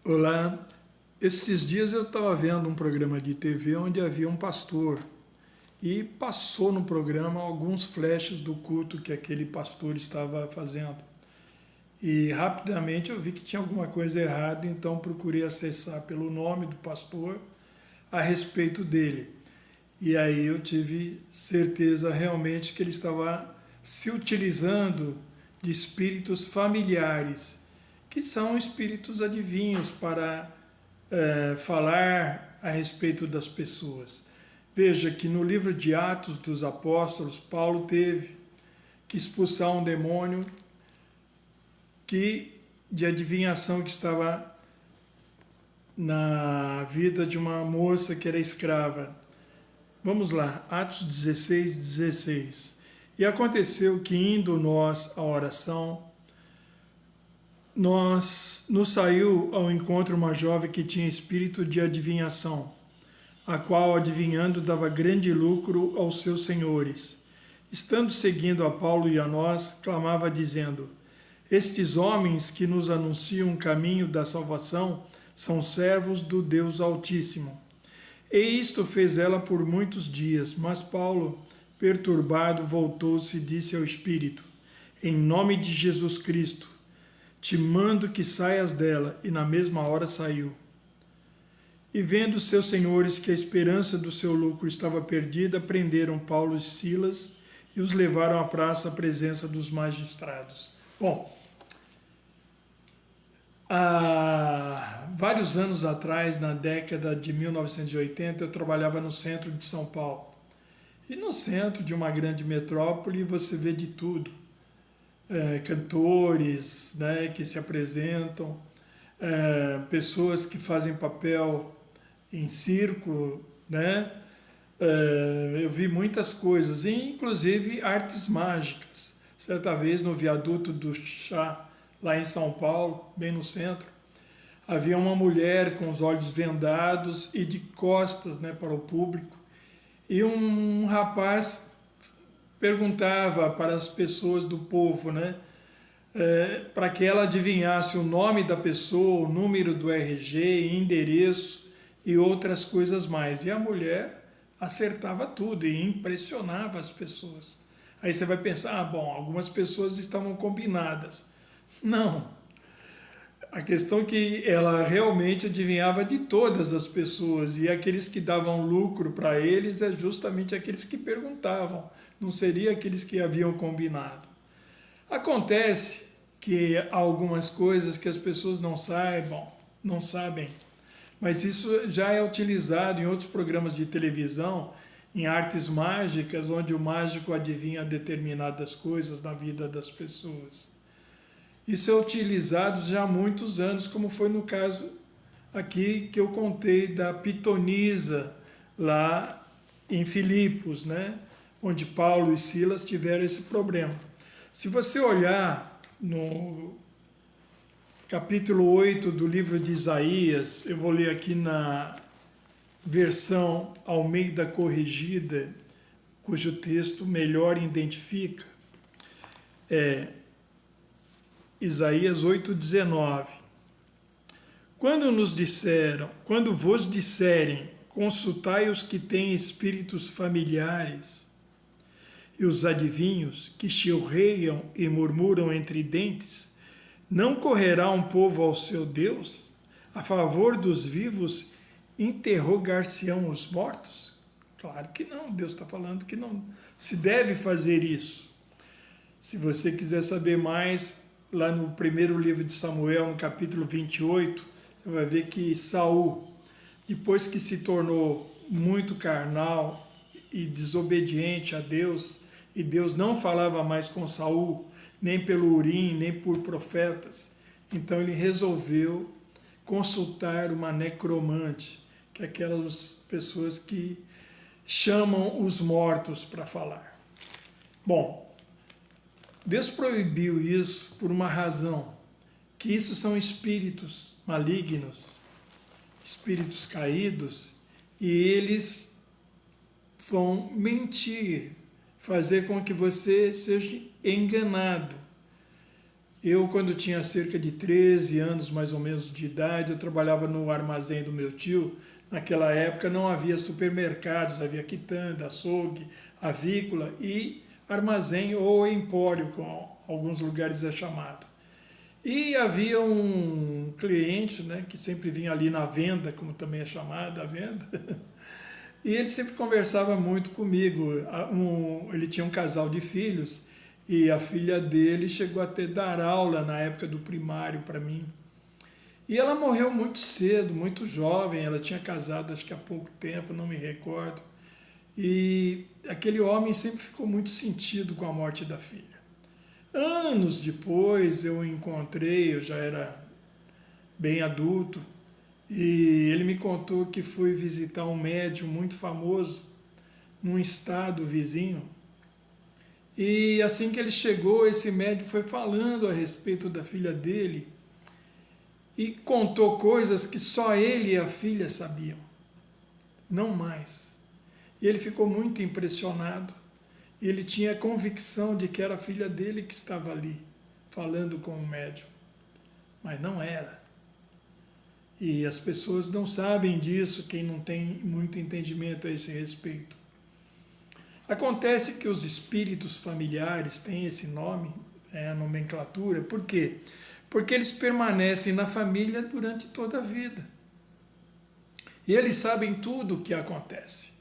Olá, estes dias eu estava vendo um programa de TV onde havia um pastor e passou no programa alguns flashes do culto que aquele pastor estava fazendo. E rapidamente eu vi que tinha alguma coisa errada, então procurei acessar pelo nome do pastor a respeito dele. E aí eu tive certeza realmente que ele estava se utilizando de espíritos familiares, que são espíritos adivinhos para falar a respeito das pessoas. Veja que no livro de Atos dos Apóstolos, Paulo teve que expulsar um demônio de adivinhação que estava na vida de uma moça que era escrava. Vamos lá, Atos 16, 16. E aconteceu que, indo nós à oração, nos saiu ao encontro uma jovem que tinha espírito de adivinhação, a qual, adivinhando, dava grande lucro aos seus senhores. Estando seguindo a Paulo e a nós, clamava dizendo: Estes homens que nos anunciam o caminho da salvação são servos do Deus Altíssimo. E isto fez ela por muitos dias, mas Paulo, perturbado, voltou-se e disse ao espírito: Em nome de Jesus Cristo, te mando que saias dela. E na mesma hora saiu. E vendo seus senhores que a esperança do seu lucro estava perdida, prenderam Paulo e Silas e os levaram à praça à presença dos magistrados. Bom, há vários anos atrás, na década de 1980, eu trabalhava no centro de São Paulo. E no centro de uma grande metrópole você vê de tudo. Cantores, né, que se apresentam, pessoas que fazem papel em circo, né? Eu vi muitas coisas, inclusive artes mágicas. Certa vez no viaduto do Chá, lá em São Paulo, bem no centro, havia uma mulher com os olhos vendados e de costas, né, para o público, e um rapaz perguntava para as pessoas do povo, né, para que ela adivinhasse o nome da pessoa, o número do RG, endereço e outras coisas mais. E a mulher acertava tudo e impressionava as pessoas. Aí você vai pensar, bom, algumas pessoas estavam combinadas. Não. A questão é que ela realmente adivinhava de todas as pessoas, e aqueles que davam lucro para eles é justamente aqueles que perguntavam, não seria aqueles que haviam combinado. Acontece que há algumas coisas que as pessoas não sabem, mas isso já é utilizado em outros programas de televisão, em artes mágicas, onde o mágico adivinha determinadas coisas na vida das pessoas. Isso é utilizado já há muitos anos, como foi no caso aqui que eu contei da pitonisa lá em Filipos, né? Onde Paulo e Silas tiveram esse problema. Se você olhar no capítulo 8 do livro de Isaías, eu vou ler aqui na versão Almeida Corrigida, cujo texto melhor identifica, Isaías 8,19. Quando vos disserem, consultai os que têm espíritos familiares e os adivinhos que chilreiam e murmuram entre dentes, não correrá um povo ao seu Deus? A favor dos vivos interrogar-se-ão os mortos? Claro que não, Deus está falando que não se deve fazer isso. Se você quiser saber mais, lá no primeiro livro de Samuel, no capítulo 28, você vai ver que Saul, depois que se tornou muito carnal e desobediente a Deus, e Deus não falava mais com Saul, nem pelo Urim, nem por profetas, então ele resolveu consultar uma necromante, que é aquelas pessoas que chamam os mortos para falar. Bom, Deus proibiu isso por uma razão, que isso são espíritos malignos, espíritos caídos, e eles vão mentir, fazer com que você seja enganado. Eu, quando tinha cerca de 13 anos, mais ou menos, de idade, eu trabalhava no armazém do meu tio. Naquela época não havia supermercados, havia quitanda, açougue, avícola e armazém ou empório, como alguns lugares é chamado. E havia um cliente, né, que sempre vinha ali na venda, como também é chamada a venda, e ele sempre conversava muito comigo. Ele tinha um casal de filhos e a filha dele chegou até dar aula na época do primário para mim. E ela morreu muito cedo, muito jovem, ela tinha casado acho que há pouco tempo, não me recordo. E aquele homem sempre ficou muito sentido com a morte da filha. Anos depois eu o encontrei, eu já era bem adulto, e ele me contou que foi visitar um médium muito famoso num estado vizinho. E assim que ele chegou, esse médium foi falando a respeito da filha dele e contou coisas que só ele e a filha sabiam, não mais. E ele ficou muito impressionado. Ele tinha a convicção de que era a filha dele que estava ali, falando com o médium, mas não era. E as pessoas não sabem disso, quem não tem muito entendimento a esse respeito. Acontece que os espíritos familiares têm esse nome, a nomenclatura, por quê? Porque eles permanecem na família durante toda a vida. E eles sabem tudo o que acontece.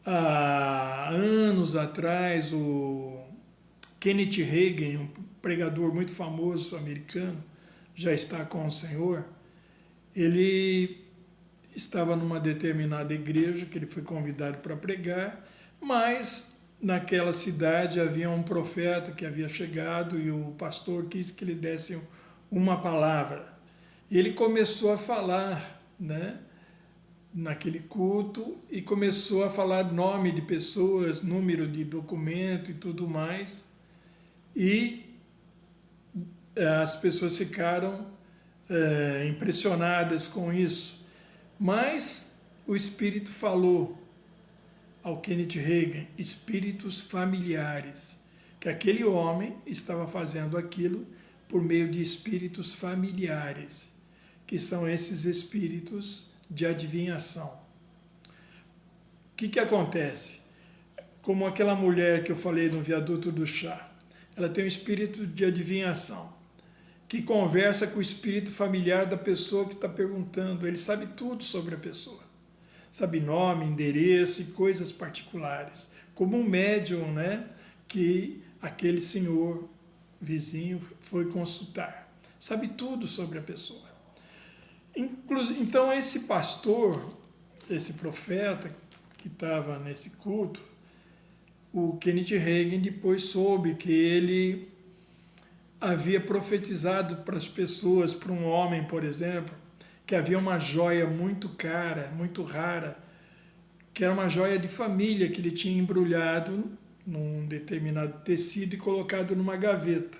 Há anos atrás, o Kenneth Hagin, um pregador muito famoso americano, já está com o Senhor, ele estava numa determinada igreja que ele foi convidado para pregar, mas naquela cidade havia um profeta que havia chegado e o pastor quis que lhe desse uma palavra. E ele começou a falar, né, naquele culto, e começou a falar nome de pessoas, número de documento e tudo mais, e as pessoas ficaram impressionadas com isso. Mas o Espírito falou ao Kenneth Hagin, espíritos familiares, que aquele homem estava fazendo aquilo por meio de espíritos familiares, que são esses espíritos de adivinhação. O que acontece? Como aquela mulher que eu falei no viaduto do chá, ela tem um espírito de adivinhação, que conversa com o espírito familiar da pessoa que está perguntando. Ele sabe tudo sobre a pessoa. Sabe nome, endereço e coisas particulares. Como um médium, né, que aquele senhor vizinho foi consultar. Sabe tudo sobre a pessoa. Então esse pastor, esse profeta que estava nesse culto, o Kenneth Hagin depois soube que ele havia profetizado para as pessoas, para um homem, por exemplo, que havia uma joia muito cara, muito rara, que era uma joia de família que ele tinha embrulhado num determinado tecido e colocado numa gaveta.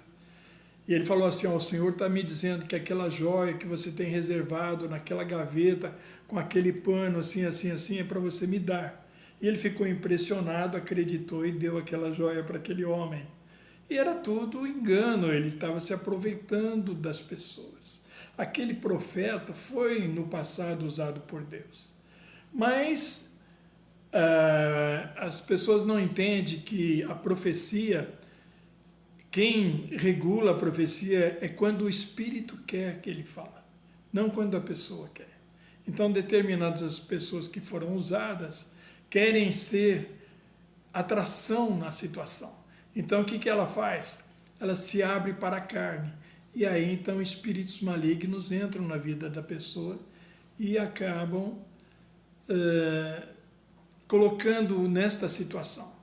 E ele falou assim, o Senhor está me dizendo que aquela joia que você tem reservado naquela gaveta, com aquele pano assim, assim, assim, é para você me dar. E ele ficou impressionado, acreditou e deu aquela joia para aquele homem. E era tudo engano, ele estava se aproveitando das pessoas. Aquele profeta foi no passado usado por Deus. Mas as pessoas não entendem que a profecia, quem regula a profecia é quando o Espírito quer que ele fala, não quando a pessoa quer. Então, determinadas pessoas que foram usadas querem ser atração na situação. Então, o que ela faz? Ela se abre para a carne. E aí, então, espíritos malignos entram na vida da pessoa e acabam colocando nesta situação.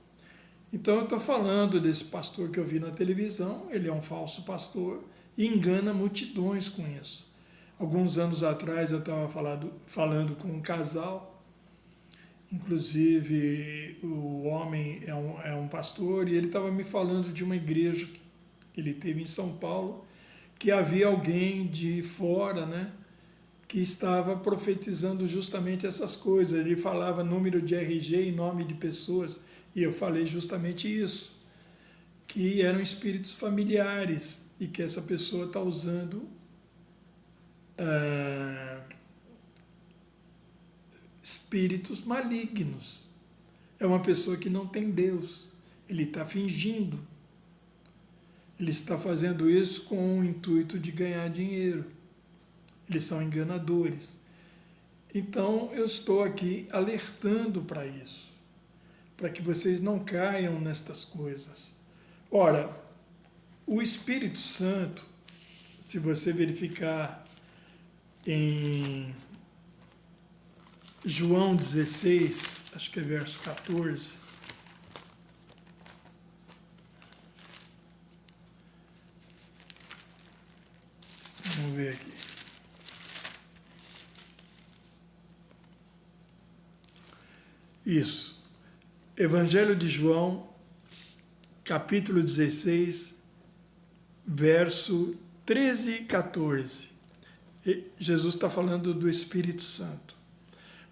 Então, eu estou falando desse pastor que eu vi na televisão, ele é um falso pastor e engana multidões com isso. Alguns anos atrás, eu estava falando com um casal, inclusive o homem é um pastor, e ele estava me falando de uma igreja que ele teve em São Paulo, que havia alguém de fora, né, que estava profetizando justamente essas coisas. Ele falava número de RG e nome de pessoas, e eu falei justamente isso, que eram espíritos familiares e que essa pessoa está usando espíritos malignos. É uma pessoa que não tem Deus. Ele está fingindo. Ele está fazendo isso com o intuito de ganhar dinheiro. Eles são enganadores. Então, eu estou aqui alertando para isso, para que vocês não caiam nestas coisas. Ora, o Espírito Santo, se você verificar em João 16, acho que é verso 14, vamos ver aqui. Isso. Evangelho de João, capítulo 16, verso 13 e 14. Jesus está falando do Espírito Santo.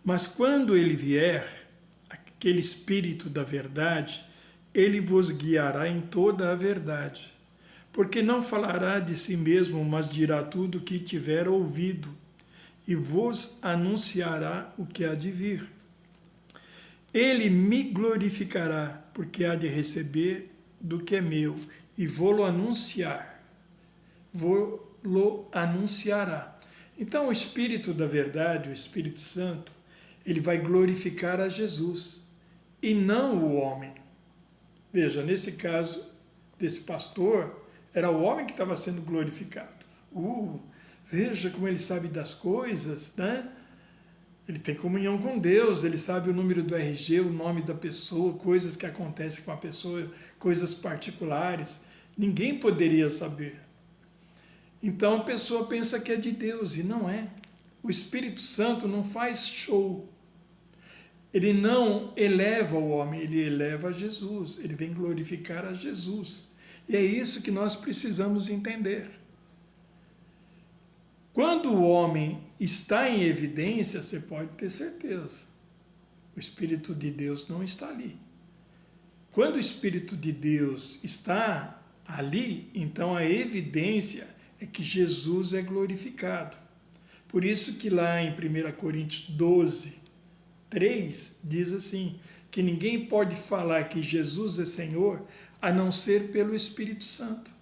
Mas quando ele vier, aquele Espírito da verdade, ele vos guiará em toda a verdade. Porque não falará de si mesmo, mas dirá tudo o que tiver ouvido, e vos anunciará o que há de vir. Ele me glorificará, porque há de receber do que é meu, e vou-lo anunciar. Vou-lo anunciará. Então, o Espírito da verdade, o Espírito Santo, ele vai glorificar a Jesus, e não o homem. Veja, nesse caso desse pastor, era o homem que estava sendo glorificado. Veja como ele sabe das coisas, né? Ele tem comunhão com Deus, ele sabe o número do RG, o nome da pessoa, coisas que acontecem com a pessoa, coisas particulares. Ninguém poderia saber. Então a pessoa pensa que é de Deus e não é. O Espírito Santo não faz show. Ele não eleva o homem, ele eleva Jesus. Ele vem glorificar a Jesus. E é isso que nós precisamos entender. Quando o homem está em evidência, você pode ter certeza. O Espírito de Deus não está ali. Quando o Espírito de Deus está ali, então a evidência é que Jesus é glorificado. Por isso que lá em 1 Coríntios 12, 3, diz assim, que ninguém pode falar que Jesus é Senhor a não ser pelo Espírito Santo.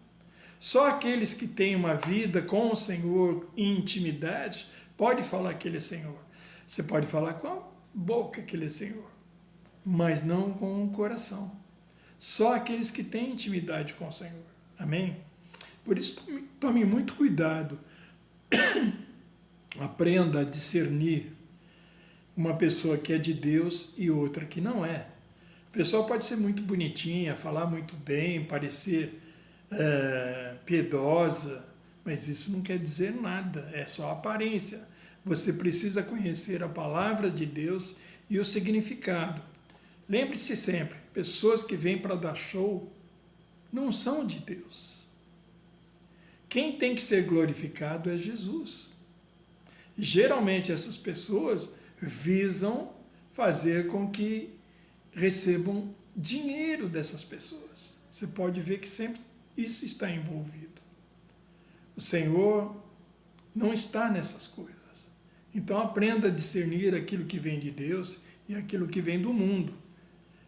Só aqueles que têm uma vida com o Senhor em intimidade pode falar que Ele é Senhor. Você pode falar com a boca que Ele é Senhor, mas não com o coração. Só aqueles que têm intimidade com o Senhor. Amém? Por isso, tome muito cuidado. Aprenda a discernir uma pessoa que é de Deus e outra que não é. A pessoa pode ser muito bonitinha, falar muito bem, parecer piedosa, mas isso não quer dizer nada, é só aparência. Você precisa conhecer a palavra de Deus e o significado. Lembre-se sempre, pessoas que vêm para dar show não são de Deus. Quem tem que ser glorificado é Jesus. Geralmente essas pessoas visam fazer com que recebam dinheiro dessas pessoas. Você pode ver que sempre isso está envolvido. O Senhor não está nessas coisas. Então aprenda a discernir aquilo que vem de Deus e aquilo que vem do mundo.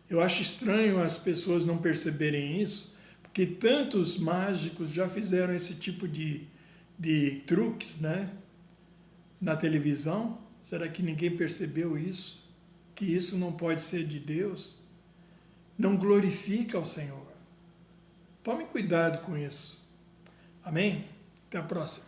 Eu acho estranho as pessoas não perceberem isso, porque tantos mágicos já fizeram esse tipo de truques, né, na televisão. Será que ninguém percebeu isso? Que isso não pode ser de Deus? Não glorifica ao Senhor. Tome cuidado com isso. Amém? Até a próxima.